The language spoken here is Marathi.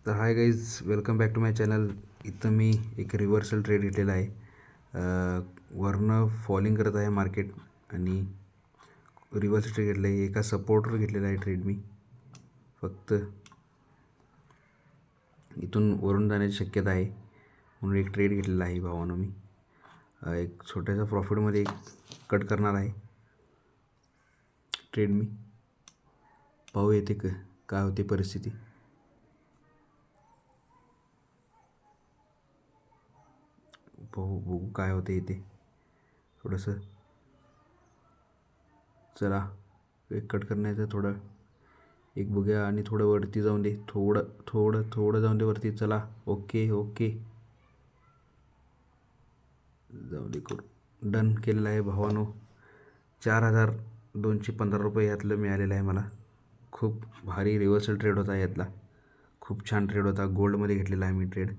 तर hi guys, welcome back to my channel. इथं मी एक रिव्हर्सल ट्रेड घेतलेला आहे. वरनं फॉलिंग करत आहे मार्केट आणि रिव्हर्सल ट्रेड घेतलं आहे. एका सपोर्टवर घेतलेला आहे ट्रेड मी. फक्त इथून वरून जाण्याची शक्यता आहे म्हणून एक ट्रेड घेतलेला आहे भावानं मी. एक छोट्याशा प्रॉफिटमध्ये कट करणार आहे ट्रेड मी. पाहू येते काय होते परिस्थिती. बघू काय होते इथे. थोडंसं चला एक कट करण्याचं थोडं एक बघूया आणि थोडं वरती जाऊन दे. थोडं जाऊन दे वरती. चला ओके जाऊ दे. करू डन केलेलं आहे भावानो. 4,215 रुपये यातलं मिळालेलं आहे मला. खूप भारी रिव्हर्सल ट्रेड होता यातला. खूप छान ट्रेड होता. गोल्डमध्ये घेतलेला आहे मी ट्रेड.